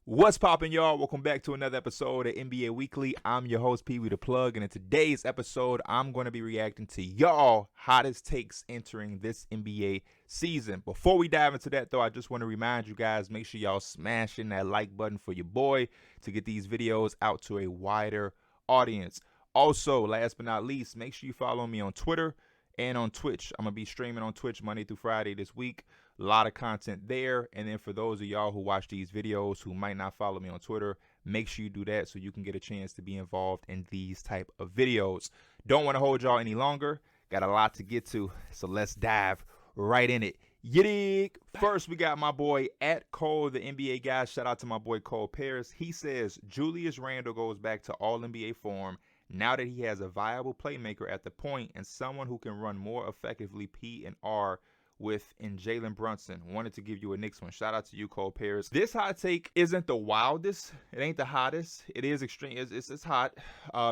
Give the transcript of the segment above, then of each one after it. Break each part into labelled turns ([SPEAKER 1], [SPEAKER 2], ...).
[SPEAKER 1] What's poppin', y'all? Welcome back to another episode of NBA Weekly. I'm your host, Pee Wee the Plug, and in today's episode, I'm going to be reacting to y'all hottest takes entering this NBA season. Before we dive into that, though, I just want to remind you guys, make sure y'all smashing that like button for your boy to get these videos out to a wider audience. Also, last but not least, make sure you follow me on Twitter and on Twitch. I'm going to be streaming on Twitch Monday through Friday this week. A lot of content there. And then for those of y'all who watch these videos who might not follow me on Twitter, make sure you do that so you can get a chance to be involved in these type of videos. Don't want to hold y'all any longer. Got a lot to get to, so let's dive right in it. Yiddig. First, we got my boy at Cole, the NBA guy. Shout out to my boy Cole Paris. He says Julius Randle goes back to all NBA form now that he has a viable playmaker at the point and someone who can run more effectively P and R with in Jalen Brunson. Wanted to give you a Knicks one. Shout out to you, Cole Paris. This hot take isn't the wildest. It ain't the hottest. It is extreme. It's hot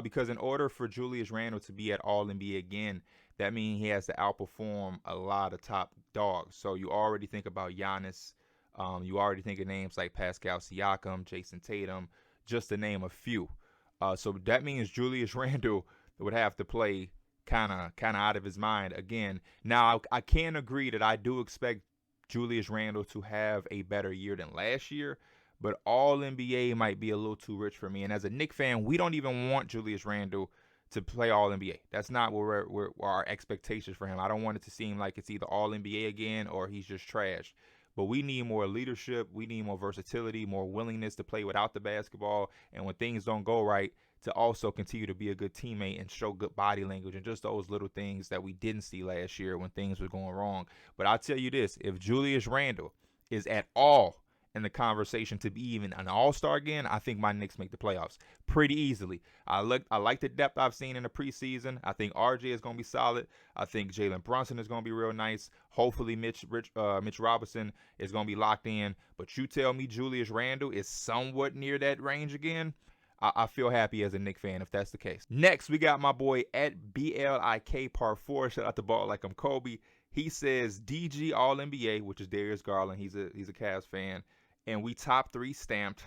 [SPEAKER 1] because in order for Julius Randle to be at All NBA again, that means he has to outperform a lot of top dogs. So you already think about Giannis. You already think of names like Pascal Siakam, Jason Tatum, just to name a few. So that means Julius Randle would have to play kind of out of his mind again. Now, I can agree that I do expect Julius Randle to have a better year than last year, but All NBA might be a little too rich for me. And as a Knicks fan, we don't even want Julius Randle to play All NBA. That's not where our expectations for him. I don't want it to seem like it's either All NBA again or he's just trash. But we need more leadership. We need more versatility, more willingness to play without the basketball. And when things don't go right, to also continue to be a good teammate and show good body language and just those little things that we didn't see last year when things were going wrong. But I'll tell you this, if Julius Randle is at all in the conversation to be even an all-star again, I think my Knicks make the playoffs pretty easily. I like the depth I've seen in the preseason. I think RJ is going to be solid. I think Jalen Brunson is going to be real nice. Hopefully Mitch Robinson is going to be locked in. But you tell me Julius Randle is somewhat near that range again, I feel happy as a Knicks fan if that's the case. Next, we got my boy at BLIK Part 4. Shout out to Ball Like I'm Kobe. He says DG All NBA, which is Darius Garland. He's a Cavs fan. And we top 3 stamped.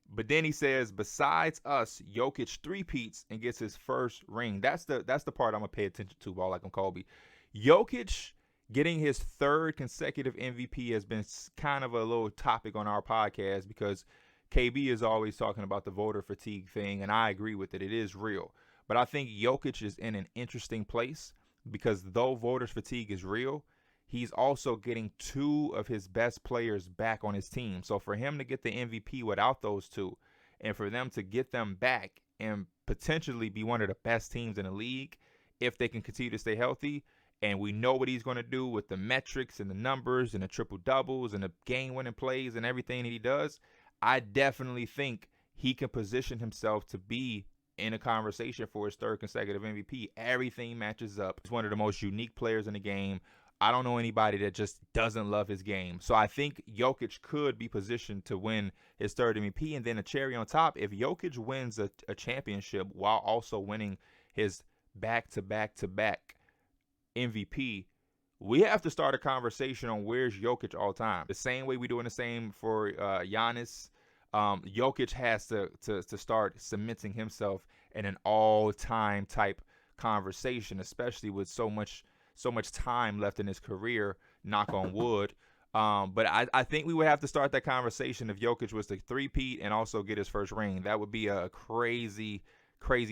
[SPEAKER 1] But then he says, besides us, Jokic three-peats and gets his first ring. That's the part I'm going to pay attention to, Ball Like I'm Kobe. Jokic getting his 3rd consecutive MVP has been kind of a little topic on our podcast because KB is always talking about the voter fatigue thing, and I agree with it. It is real. But I think Jokic is in an interesting place because though voters fatigue is real, he's also getting 2 of his best players back on his team. So for him to get the MVP without those 2 and for them to get them back and potentially be one of the best teams in the league if they can continue to stay healthy, and we know what he's going to do with the metrics and the numbers and the triple-doubles and the game-winning plays and everything that he does, I definitely think he can position himself to be in a conversation for his 3rd consecutive MVP. Everything matches up. He's one of the most unique players in the game. I don't know anybody that just doesn't love his game. So I think Jokic could be positioned to win his 3rd MVP. And then a cherry on top, if Jokic wins a championship while also winning his back-to-back-to-back MVP, we have to start a conversation on where's Jokic all time. The same way we're doing the same for Giannis. Jokic has to start cementing himself in an all-time type conversation, especially with so much time left in his career, knock on wood. But I think we would have to start that conversation if Jokic was to three-peat and also get his first ring. That would be a crazy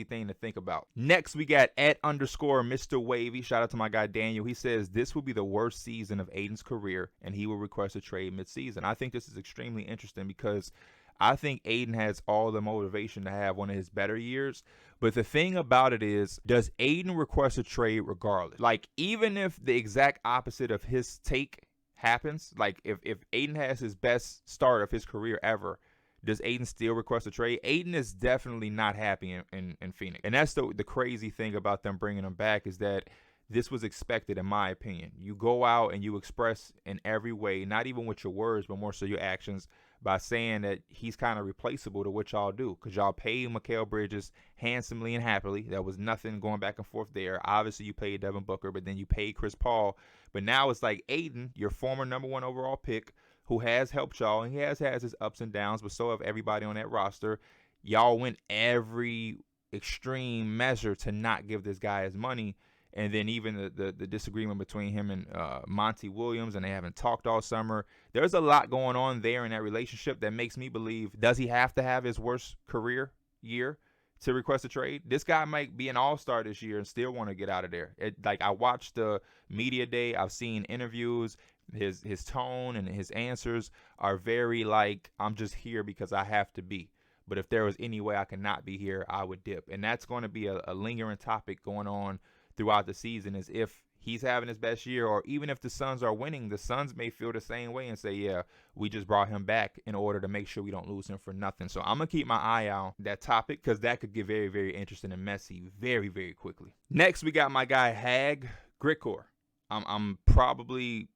[SPEAKER 1] thing to think about. Next, we got @_Mr. Wavy. Shout out to my guy Daniel. He says this will be the worst season of Aiden's career, and he will request a trade midseason. I think this is extremely interesting because I think Aiden has all the motivation to have one of his better years. But the thing about it is, does Aiden request a trade regardless? Like, even if the exact opposite of his take happens, like if Aiden has his best start of his career ever, does Aiden still request a trade? Aiden is definitely not happy in Phoenix. And that's the crazy thing about them bringing him back is that this was expected, in my opinion. You go out and you express in every way, not even with your words, but more so your actions, by saying that he's kind of replaceable to what y'all do. Because y'all paid Mikal Bridges handsomely and happily. There was nothing going back and forth there. Obviously, you paid Devin Booker, but then you paid Chris Paul. But now it's like Aiden, your former #1 overall pick, who has helped y'all, and he has his ups and downs, but so have everybody on that roster. Y'all went every extreme measure to not give this guy his money. And then even the disagreement between him and Monty Williams, and they haven't talked all summer. There's a lot going on there in that relationship that makes me believe, does he have to have his worst career year to request a trade? This guy might be an all-star this year and still want to get out of there. I watched the media day. I've seen interviews. His tone and his answers are very like, I'm just here because I have to be. But if there was any way I could not be here, I would dip. And that's going to be a lingering topic going on throughout the season, is if he's having his best year, or even if the Suns are winning, the Suns may feel the same way and say, yeah, we just brought him back in order to make sure we don't lose him for nothing. So I'm going to keep my eye out that topic, because that could get very, very interesting and messy very, very quickly. Next, we got my guy Hag Gricor. I'm probably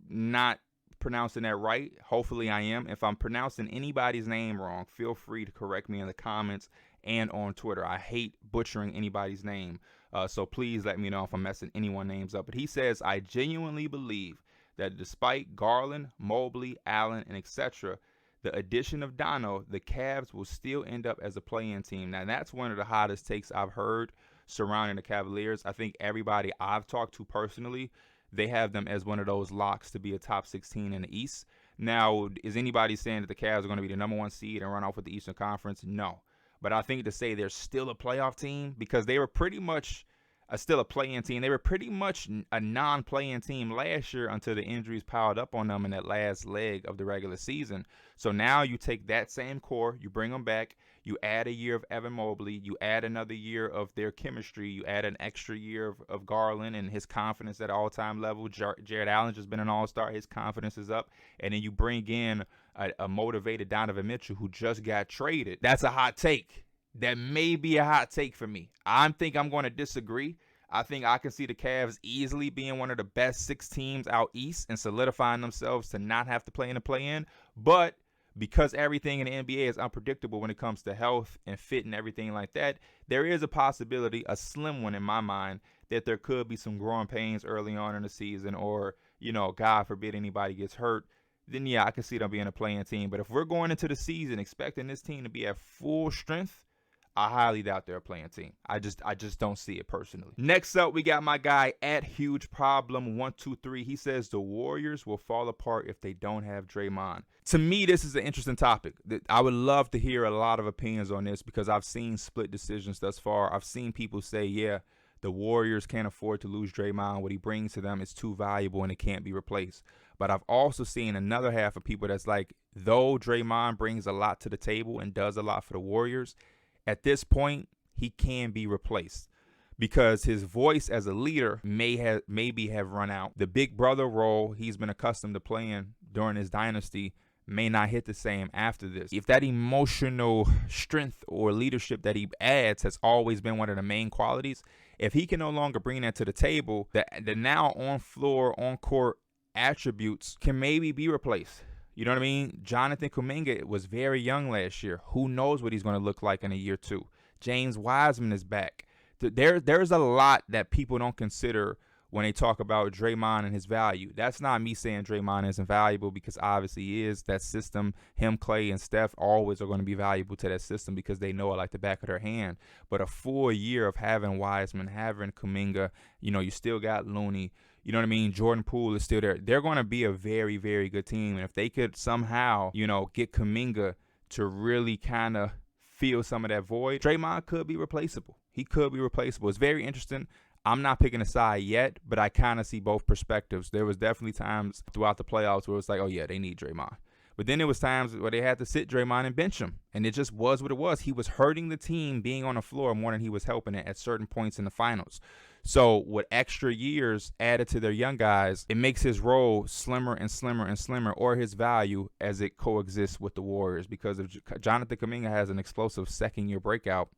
[SPEAKER 1] not pronouncing that right. Hopefully I am. If I'm pronouncing anybody's name wrong, feel free to correct me in the comments and on Twitter. I hate butchering anybody's name. So please let me know if I'm messing anyone's names up. But he says, I genuinely believe that despite Garland, Mobley, Allen, and etc., the addition of Dono, the Cavs will still end up as a play-in team. Now, that's one of the hottest takes I've heard surrounding the Cavaliers. I think everybody I've talked to personally, they have them as one of those locks to be a top 16 in the East. Now, is anybody saying that the Cavs are going to be the number one seed and run off with the Eastern Conference? No. But I think to say they're still a playoff team, because they were pretty much still a play-in team. They were pretty much a non-play-in team last year until the injuries piled up on them in that last leg of the regular season. So now you take that same core, you bring them back, you add a year of Evan Mobley, you add another year of their chemistry, you add an extra year of Garland and his confidence at all-time level. Jared Allen just been an all-star. His confidence is up. And then you bring in a motivated Donovan Mitchell who just got traded. That's a hot take. That may be a hot take for me. I think I'm going to disagree. I think I can see the Cavs easily being one of the best 6 teams out east and solidifying themselves to not have to play in the play-in. But because everything in the NBA is unpredictable when it comes to health and fit and everything like that, there is a possibility, a slim one in my mind, that there could be some growing pains early on in the season, or, God forbid anybody gets hurt. Then, yeah, I can see them being a play-in team. But if we're going into the season expecting this team to be at full strength, I highly doubt they're a playing team. I just don't see it personally. Next up, we got my guy at Huge Problem 123. He says the Warriors will fall apart if they don't have Draymond. To me, this is an interesting topic. I would love to hear a lot of opinions on this, because I've seen split decisions thus far. I've seen people say, yeah, the Warriors can't afford to lose Draymond. What he brings to them is too valuable and it can't be replaced. But I've also seen another half of people that's like, though Draymond brings a lot to the table and does a lot for the Warriors, at this point, he can be replaced, because his voice as a leader maybe have run out. The big brother role he's been accustomed to playing during his dynasty may not hit the same after this. If that emotional strength or leadership that he adds has always been one of the main qualities, if he can no longer bring that to the table, the now on-floor, on-court attributes can maybe be replaced. You know what I mean? Jonathan Kuminga was very young last year. Who knows what he's going to look like in a year 2? James Wiseman is back. There's a lot that people don't consider when they talk about Draymond and his value. That's not me saying Draymond isn't valuable, because obviously he is. That system, him, Clay, and Steph always are going to be valuable to that system because they know it like the back of their hand. But a full year of having Wiseman, having Kuminga, you still got Looney. You know what I mean? Jordan Poole is still there. They're going to be a very, very good team. And if they could somehow, get Kuminga to really kind of fill some of that void, Draymond could be replaceable. He could be replaceable. It's very interesting. I'm not picking a side yet, but I kind of see both perspectives. There was definitely times throughout the playoffs where it was like, oh, yeah, they need Draymond. But then there was times where they had to sit Draymond and bench him. And it just was what it was. He was hurting the team being on the floor more than he was helping it at certain points in the finals. So with extra years added to their young guys, it makes his role slimmer and slimmer and slimmer, or his value as it coexists with the Warriors. Because if Jonathan Kuminga has an explosive second-year breakout,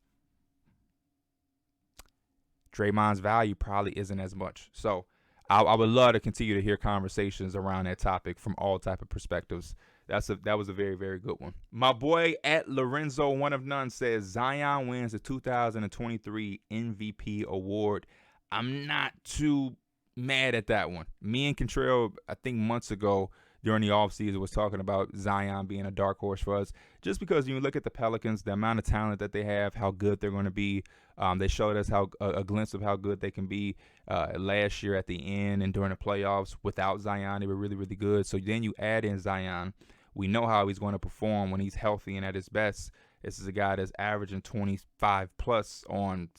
[SPEAKER 1] Draymond's value probably isn't as much. So I would love to continue to hear conversations around that topic from all type of perspectives. That was a very, very good one. My boy at Lorenzo One of None says Zion wins the 2023 MVP award. I'm not too mad at that one. Me and Contrell, I think months ago, during the offseason was talking about Zion being a dark horse for us. Just because when you look at the Pelicans, the amount of talent that they have, how good they're going to be. They showed us how a glimpse of how good they can be last year at the end and during the playoffs. Without Zion, they were really, really good. So then you add in Zion. We know how he's going to perform when he's healthy and at his best. This is a guy that's averaging 25 plus on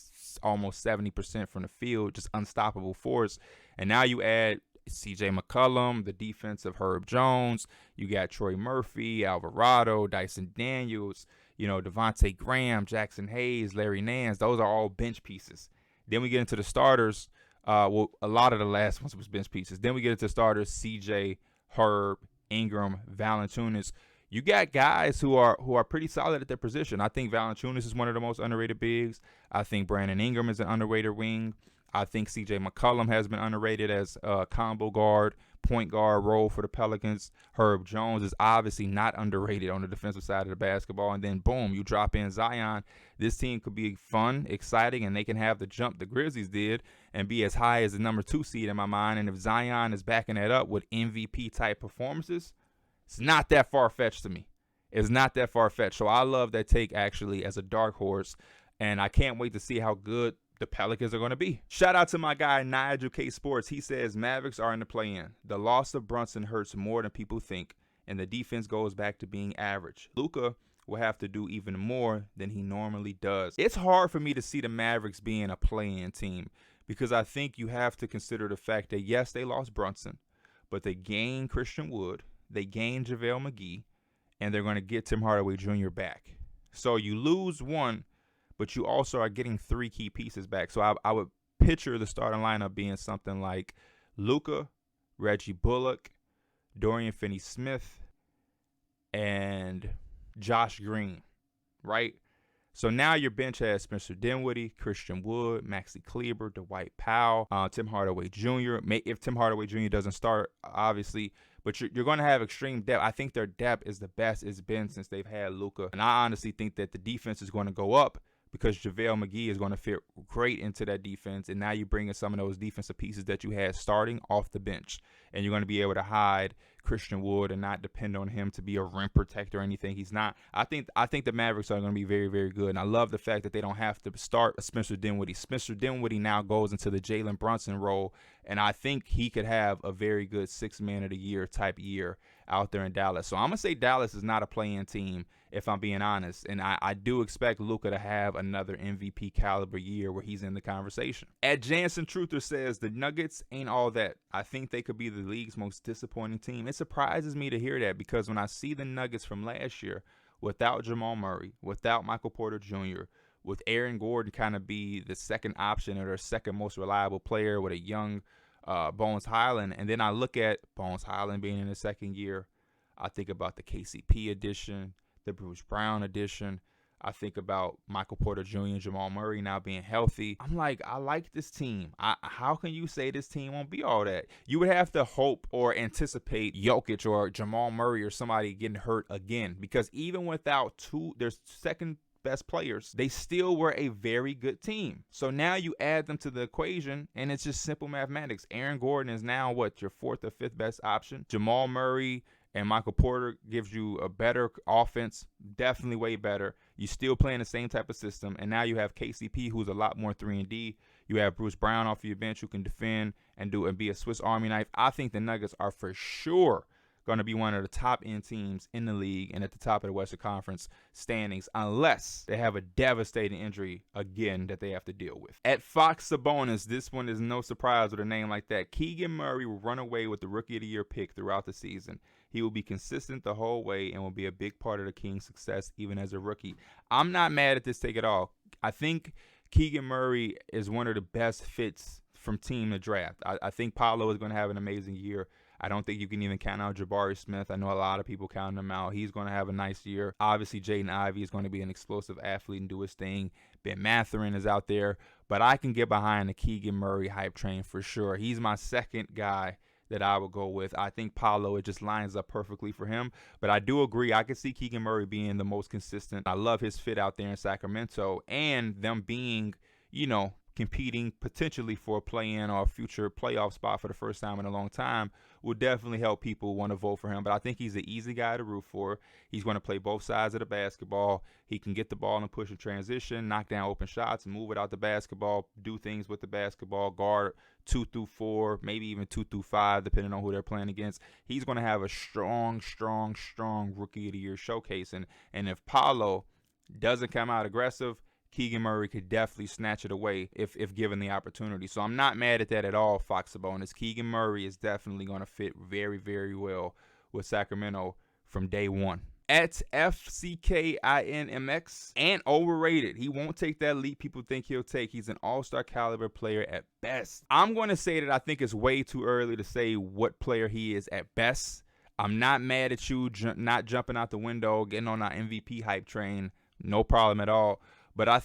[SPEAKER 1] almost 70% from the field, just unstoppable force. And now you add C.J. McCollum, the defense of Herb Jones. You got Troy Murphy, Alvarado, Dyson Daniels, Devontae Graham, Jackson Hayes, Larry Nance. Those are all bench pieces. Then we get into the starters. A lot of the last ones was bench pieces. Then we get into starters: C.J., Herb, Ingram, Valanciunas. You got guys who are pretty solid at their position. I think Valanciunas is one of the most underrated bigs. I think Brandon Ingram is an underrated wing. I think C.J. McCollum has been underrated as a combo guard, point guard role for the Pelicans. Herb Jones is obviously not underrated on the defensive side of the basketball. And then, boom, you drop in Zion. This team could be fun, exciting, and they can have the jump the Grizzlies did and be as high as the number 2 seed in my mind. And if Zion is backing that up with MVP-type performances, it's not that far-fetched to me. It's not that far-fetched. So I love that take, actually, as a dark horse. And I can't wait to see how good the Pelicans are going to be. Shout out to my guy, Nigel K Sports. He says, Mavericks are in the play-in. The loss of Brunson hurts more than people think, and the defense goes back to being average. Luka will have to do even more than he normally does. It's hard for me to see the Mavericks being a play-in team because I think you have to consider the fact that, yes, they lost Brunson, but they gained Christian Wood. They gained JaVale McGee, and they're going to get Tim Hardaway Jr. back. So you lose one, but you also are getting 3 key pieces back. So I would picture the starting lineup being something like Luka, Reggie Bullock, Dorian Finney-Smith, and Josh Green, right? So now your bench has Spencer Dinwiddie, Christian Wood, Maxi Kleber, Dwight Powell, Tim Hardaway Jr. If Tim Hardaway Jr. doesn't start, obviously, but you're going to have extreme depth. I think their depth is the best it's been since they've had Luka. And I honestly think that the defense is going to go up because JaVale McGee is going to fit great into that defense. And now you bring in some of those defensive pieces that you had starting off the bench. And you're going to be able to hide Christian Wood and not depend on him to be a rim protector or anything. He's not. I think the Mavericks are going to be very, very good. And I love the fact that they don't have to start Spencer Dinwiddie. Spencer Dinwiddie now goes into the Jalen Brunson role. And I think he could have a very good 6 man of the year type year out there in Dallas. So I'm going to say Dallas is not a play-in team, if I'm being honest. And I do expect Luka to have another MVP caliber year where he's in the conversation. At Jansen Truther says, the Nuggets ain't all that. I think they could be the league's most disappointing team. It surprises me to hear that because when I see the Nuggets from last year, without Jamal Murray, without Michael Porter Jr., with Aaron Gordon kind of be the second option or their second most reliable player with a young Bones Highland, and then I look at Bones Highland being in his second year. I think about the KCP addition, the Bruce Brown addition. I think about Michael Porter Jr. and Jamal Murray now being healthy. I'm like, I like this team. How can you say this team won't be all that? You would have to hope or anticipate Jokic or Jamal Murray or somebody getting hurt again, because even without their second best players, they still were a very good team. So now you add them to the equation, and it's just simple mathematics. Aaron Gordon is now your 4th or 5th best option. Jamal Murray and Michael Porter gives you a better offense, definitely way better. You're still playing the same type of system, and now you have KCP, who's a lot more 3-and-D. You have Bruce Brown off your bench who can defend and be a Swiss Army knife. I think the Nuggets are for sure going to be one of the top end teams in the league and at the top of the Western Conference standings, unless they have a devastating injury again that they have to deal with. At Fox Sabonis, this one is no surprise with a name like that. Keegan Murray will run away with the Rookie of the Year pick throughout the season. He will be consistent the whole way and will be a big part of the Kings' success even as a rookie. I'm not mad at this take at all. I think Keegan Murray is one of the best fits from team to draft. I think Paolo is going to have an amazing year. I don't think you can even count out Jabari Smith. I know a lot of people counting him out. He's going to have a nice year. Obviously, Jaden Ivey is going to be an explosive athlete and do his thing. Ben Mathurin is out there. But I can get behind the Keegan Murray hype train for sure. He's my second guy that I would go with. I think Paolo, it just lines up perfectly for him. But I do agree. I can see Keegan Murray being the most consistent. I love his fit out there in Sacramento and them being, competing potentially for a play-in or a future playoff spot for the first time in a long time, will definitely help people want to vote for him. But I think he's an easy guy to root for. He's going to play both sides of the basketball. He can get the ball and push in transition, knock down open shots, move without the basketball, do things with the basketball, guard 2 through 4, maybe even 2 through 5, depending on who they're playing against. He's going to have a strong Rookie of the Year showcase. And if Paolo doesn't come out aggressive, Keegan Murray could definitely snatch it away if given the opportunity. So I'm not mad at that at all, Fox Sabonis. Keegan Murray is definitely going to fit very well with Sacramento from day one. At FCKINMX, and overrated. He won't take that leap people think he'll take. He's an all-star caliber player at best. I'm going to say that I think it's way too early to say what player he is at best. I'm not mad at you not jumping out the window, getting on that MVP hype train. No problem at all. But I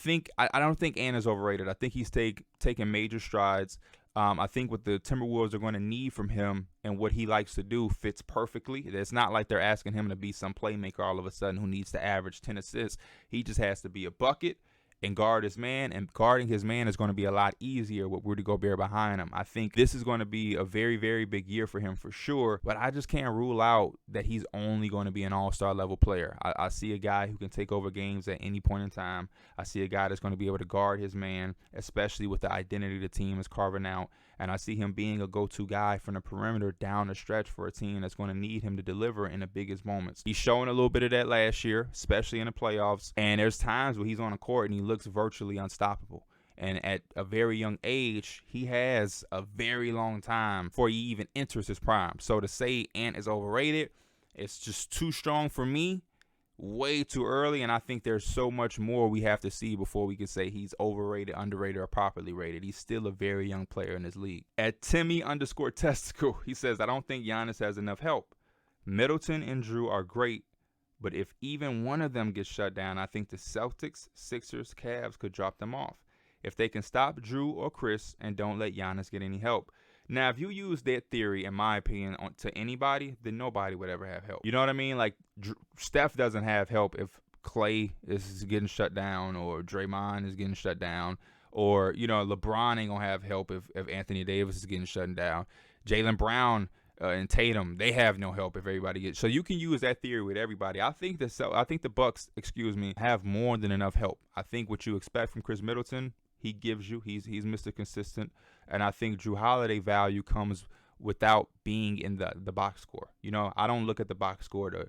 [SPEAKER 1] don't think Ant is overrated. I think he's taking major strides. I think what the Timberwolves are going to need from him and what he likes to do fits perfectly. It's not like they're asking him to be some playmaker all of a sudden who needs to average 10 assists. He just has to be a bucket and guard his man, and guarding his man is going to be a lot easier with Rudy Gobert behind him. I think this is going to be a very big year for him for sure, but I just can't rule out that he's only going to be an all-star level player. I see a guy who can take over games at any point in time. I see a guy that's going to be able to guard his man, especially with the identity the team is carving out, and I see him being a go-to guy from the perimeter down the stretch for a team that's going to need him to deliver in the biggest moments. He's showing a little bit of that last year, especially in the playoffs, and there's times where he's on the court and he looks virtually unstoppable. And at a very young age, he has a very long time before he even enters his prime. So to say Ant is overrated, it's just too strong for me. Way too early, and I think there's so much more we have to see before we can say he's overrated, underrated, or properly rated. He's still a very young player in this league. At Timmy_testicle, he says, I don't think Giannis has enough help. Middleton and Drew are great, but if even one of them gets shut down, I think the Celtics, Sixers, Cavs could drop them off. If they can stop Drew or Chris and don't let Giannis get any help. Now, if you use that theory, in my opinion, to anybody, then nobody would ever have help. You know what I mean? Like, Steph doesn't have help if Clay is getting shut down or Draymond is getting shut down, or, LeBron ain't going to have help if Anthony Davis is getting shut down. Jalen Brown and Tatum, they have no help if everybody gets. So you can use that theory with everybody. I think the Bucks, have more than enough help. I think what you expect from Chris Middleton, he gives you. He's Mr. Consistent. And I think Drew Holiday value comes without being in the box score. I don't look at the box score to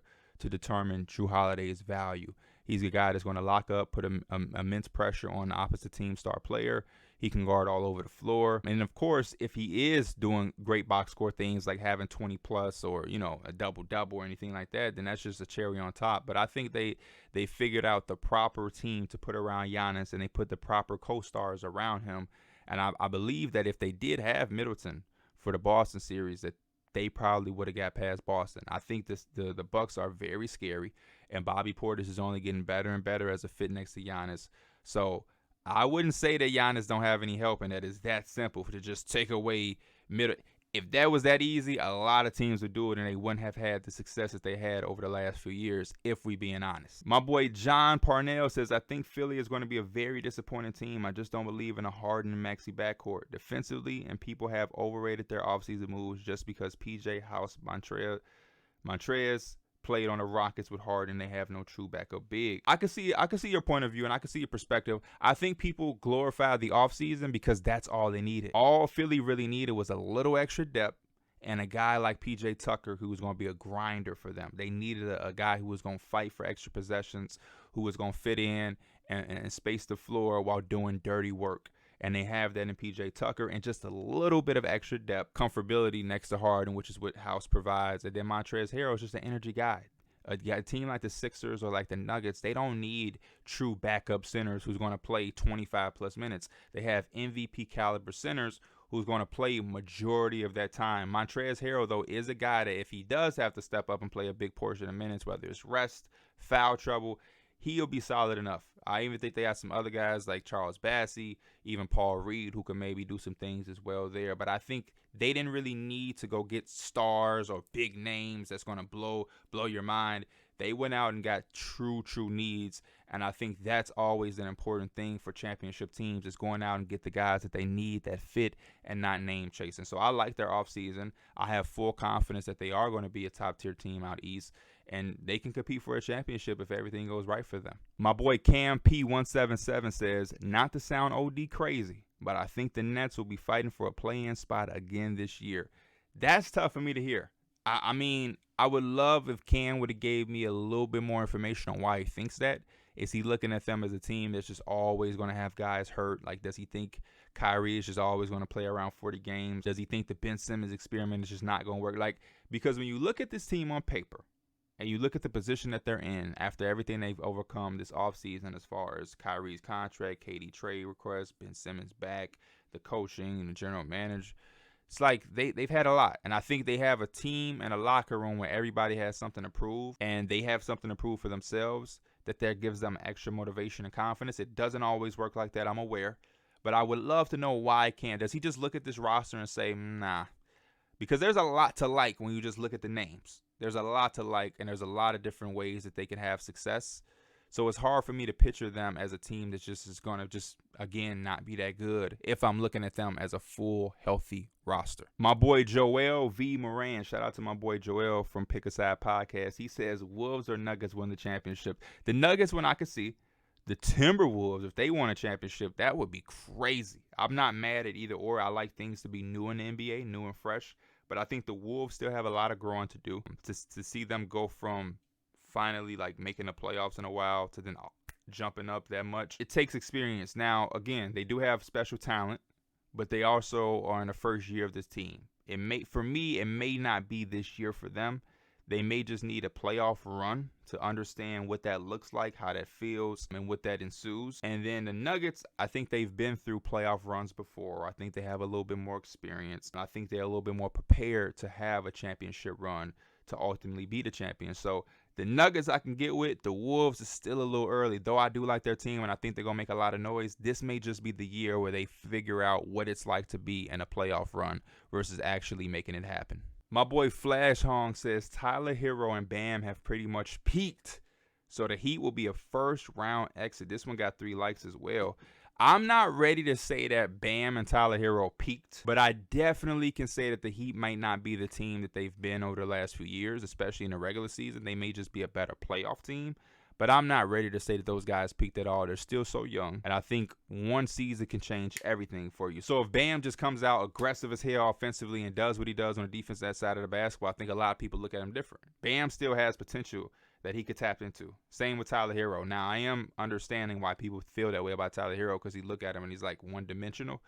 [SPEAKER 1] determine Drew Holiday's value. He's a guy that's going to lock up, put immense pressure on the opposite team star player. He can guard all over the floor. And, of course, if he is doing great box score things like having 20-plus or, a double-double or anything like that, then that's just a cherry on top. But I think they figured out the proper team to put around Giannis, and they put the proper co-stars around him. And I believe that if they did have Middleton for the Boston series, that they probably would have got past Boston. I think the Bucks are very scary, and Bobby Portis is only getting better and better as a fit next to Giannis. So I wouldn't say that Giannis don't have any help, and that it's that simple to just take away Middleton. If that was that easy, a lot of teams would do it, and they wouldn't have had the success that they had over the last few years, if we being honest. My boy John Parnell says, I think Philly is going to be a very disappointing team. I just don't believe in a Harden and Maxey backcourt. Defensively, and people have overrated their offseason moves just because PJ House Montrez played on the Rockets with Harden. They have no true backup big. I can see your point of view, and I can see your perspective. I think people glorify the offseason because that's all they needed. All Philly really needed was a little extra depth and a guy like PJ Tucker who was going to be a grinder for them. They needed a guy who was going to fight for extra possessions, who was going to fit in and space the floor while doing dirty work. And they have that in PJ Tucker, and just a little bit of extra depth, comfortability next to Harden, which is what House provides. And then Montrezl Harrell is just an energy guy. A team like the Sixers or like the Nuggets, they don't need true backup centers who's going to play 25-plus minutes. They have MVP caliber centers who's going to play majority of that time. Montrezl Harrell, though, is a guy that if he does have to step up and play a big portion of minutes, whether it's rest, foul trouble, he'll be solid enough. I even think they have some other guys like Charles Bassey, even Paul Reed, who can maybe do some things as well there. But I think they didn't really need to go get stars or big names that's going to blow your mind. They went out and got true needs, and I think that's always an important thing for championship teams is going out and get the guys that they need that fit and not name chasing. So I like their offseason. I have full confidence that they are going to be a top-tier team out east, and they can compete for a championship if everything goes right for them. My boy Cam P177 says, not to sound OD crazy, but I think the Nets will be fighting for a play-in spot again this year. That's tough for me to hear. I mean, I would love if Cam would have gave me a little bit more information on why he thinks that. Is he looking at them as a team that's just always going to have guys hurt? Like, does he think Kyrie is just always going to play around 40 games? Does he think the Ben Simmons experiment is just not going to work? Like, because when you look at this team on paper and you look at the position that they're in after everything they've overcome this offseason as far as Kyrie's contract, KD trade requests, Ben Simmons back, the coaching, and the general manager, it's like they've had a lot. And I think they have a team and a locker room where everybody has something to prove, and they have something to prove for themselves that gives them extra motivation and confidence. It doesn't always work like that, I'm aware. But I would love to know why Cam. Does he just look at this roster and say, nah? Because there's a lot to like when you just look at the names. There's a lot to like, and there's a lot of different ways that they can have success. So it's hard for me to picture them as a team that just is going to just, again, not be that good if I'm looking at them as a full, healthy roster. My boy Joelle V. Moran, shout out to my boy Joelle from Pick a Side Podcast. He says, Wolves or Nuggets win the championship. The Nuggets, when I could see. The Timberwolves, if they won a championship, that would be crazy. I'm not mad at either or. I like things to be new in the NBA, new and fresh. But I think the Wolves still have a lot of growing to do. To see them go from finally like making the playoffs in a while to then jumping up that much, it takes experience. Now, again, they do have special talent, but they also are in the first year of this team. For me, it may not be this year for them. They may just need a playoff run to understand what that looks like, how that feels, and what that ensues. And then the Nuggets, I think they've been through playoff runs before. I think they have a little bit more experience. I think they're a little bit more prepared to have a championship run to ultimately be the champion. So the Nuggets I can get with. The Wolves is still a little early, though I do like their team, and I think they're going to make a lot of noise. This may just be the year where they figure out what it's like to be in a playoff run versus actually making it happen. My boy Flash Hong says Tyler Hero and Bam have pretty much peaked, so the Heat will be a first-round exit. This one got 3 likes as well. I'm not ready to say that Bam and Tyler Hero peaked, but I definitely can say that the Heat might not be the team that they've been over the last few years, especially in the regular season. They may just be a better playoff team. But I'm not ready to say that those guys peaked at all. They're still so young. And I think one season can change everything for you. So if Bam just comes out aggressive as hell offensively and does what he does on the defensive side of the basketball, I think a lot of people look at him different. Bam still has potential that he could tap into. Same with Tyler Hero. Now, I am understanding why people feel that way about Tyler Hero because he look at him and he's like one-dimensional.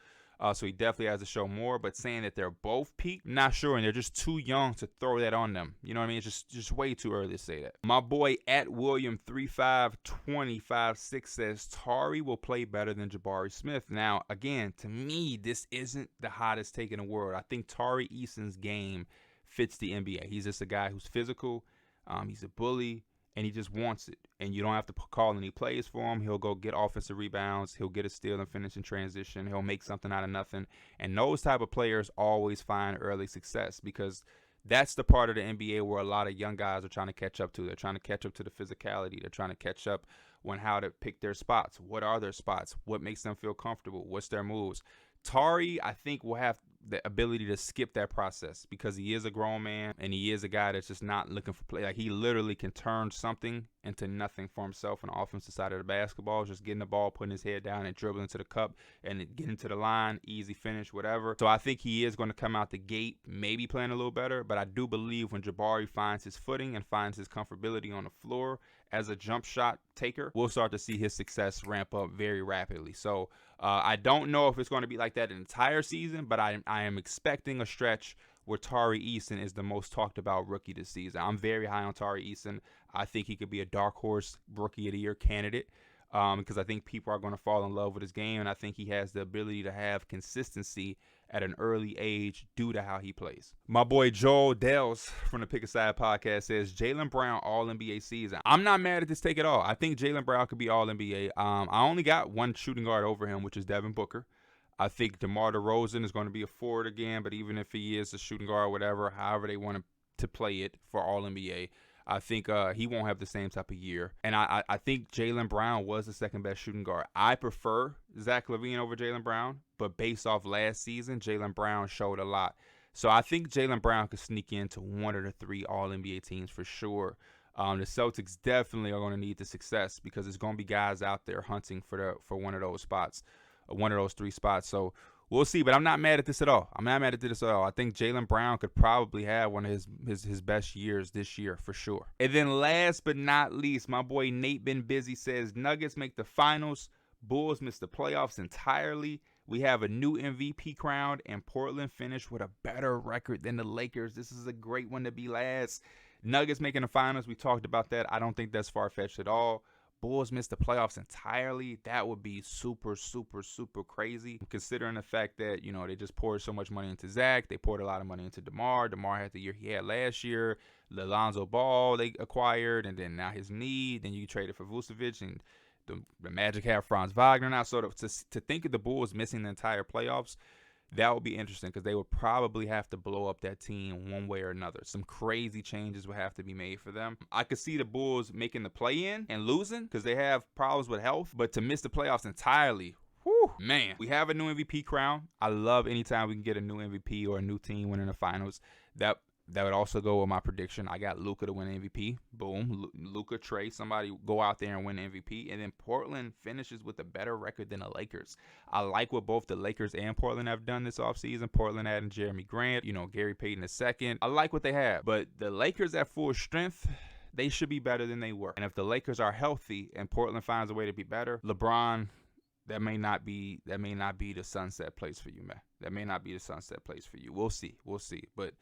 [SPEAKER 1] So he definitely has to show more, but saying that they're both peaked, not sure, and they're just too young to throw that on them. You know what I mean? It's just way too early to say that. My boy at William352556 says Tari will play better than Jabari Smith. Now, again, to me, this isn't the hottest take in the world. I think Trae Easton's game fits the NBA. He's just a guy who's physical. He's a bully. And he just wants it. And you don't have to call any plays for him. He'll go get offensive rebounds. He'll get a steal and finish in transition. He'll make something out of nothing. And those type of players always find early success because that's the part of the NBA where a lot of young guys are trying to catch up to. They're trying to catch up to the physicality. They're trying to catch up on how to pick their spots. What are their spots? What makes them feel comfortable? What's their moves? Tari, I think, will have the ability to skip that process because he is a grown man and he is a guy that's just not looking for play. Like, he literally can turn something into nothing for himself on the offensive side of the basketball, just getting the ball, putting his head down and dribbling to the cup and getting to the line, easy finish, whatever. So I think he is going to come out the gate maybe playing a little better, but I do believe when Jabari finds his footing and finds his comfortability on the floor as a jump shot taker, we'll start to see his success ramp up very rapidly. So I don't know if it's going to be like that the entire season, but I am expecting a stretch where Trae Easton is the most talked about rookie this season. I'm very high on Trae Easton. I think he could be a dark horse rookie of the year candidate because I think people are going to fall in love with his game, and I think he has the ability to have consistency at an early age due to how he plays. My boy Joel Dells from the Pick a Side podcast says Jalen Brown All-NBA season. I'm not mad at this take at all. I think Jalen Brown could be All-NBA. I only got one shooting guard over him, which is Devin Booker. I think DeMar DeRozan is going to be a forward again, but even if he is a shooting guard or whatever, however they want to play it for All-NBA, I think he won't have the same type of year. And I think Jalen Brown was the second best shooting guard. I prefer Zach LaVine over Jalen Brown, but based off last season, Jalen Brown showed a lot. So I think Jalen Brown could sneak into one of the 3 All-NBA teams for sure. The Celtics definitely are going to need the success because there's going to be guys out there hunting for one of those spots, one of those 3 spots. So we'll see, but I'm not mad at this at all. I think Jalen Brown could probably have one of his best years this year for sure. And then last but not least, my boy Nate Been Busy says Nuggets make the finals. Bulls miss the playoffs entirely. We have a new MVP crowned, and Portland finished with a better record than the Lakers. This is a great one to be last. Nuggets making the finals. We talked about that. I don't think that's far-fetched at all. Bulls missed the playoffs entirely. That would be super, super, super crazy, considering the fact that, they just poured so much money into Zach. They poured a lot of money into DeMar. DeMar had the year he had last year. Lonzo Ball they acquired, and then now his knee. Then you traded for Vucevic, and the Magic have Franz Wagner now. So to think of the Bulls missing the entire playoffs, that would be interesting because they would probably have to blow up that team one way or another. Some crazy changes would have to be made for them. I could see the Bulls making the play-in and losing because they have problems with health, but to miss the playoffs entirely, whew, man. We have a new MVP crown. I love anytime we can get a new MVP or a new team winning the finals. That would also go with my prediction. I got Luka to win MVP. Boom. Luka, Trae, somebody go out there and win MVP. And then Portland finishes with a better record than the Lakers. I like what both the Lakers and Portland have done this offseason. Portland adding Jeremy Grant, Gary Payton II. I like what they have. But the Lakers at full strength, they should be better than they were. And if the Lakers are healthy and Portland finds a way to be better, LeBron, that may not be the sunset place for you, man. That may not be the sunset place for you. We'll see. But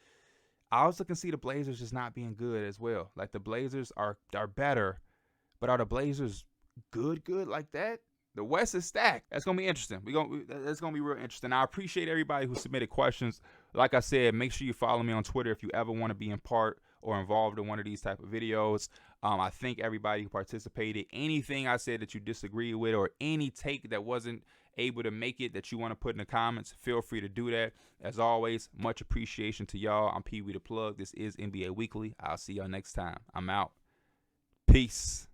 [SPEAKER 1] I also can see the Blazers just not being good as well. Like the Blazers are better, but are the Blazers good like that? The West is stacked. That's gonna be interesting. That's gonna be real interesting. I appreciate everybody who submitted questions. Like I said, make sure you follow me on Twitter if you ever want to be in part or involved in one of these type of videos. I thank everybody who participated. Anything I said that you disagree with or any take that wasn't able to make it that you want to put in the comments, feel free to do that. As always, much appreciation to y'all. I'm Pee Wee the Plug. This is NBA Weekly. I'll see y'all next time. I'm out. Peace.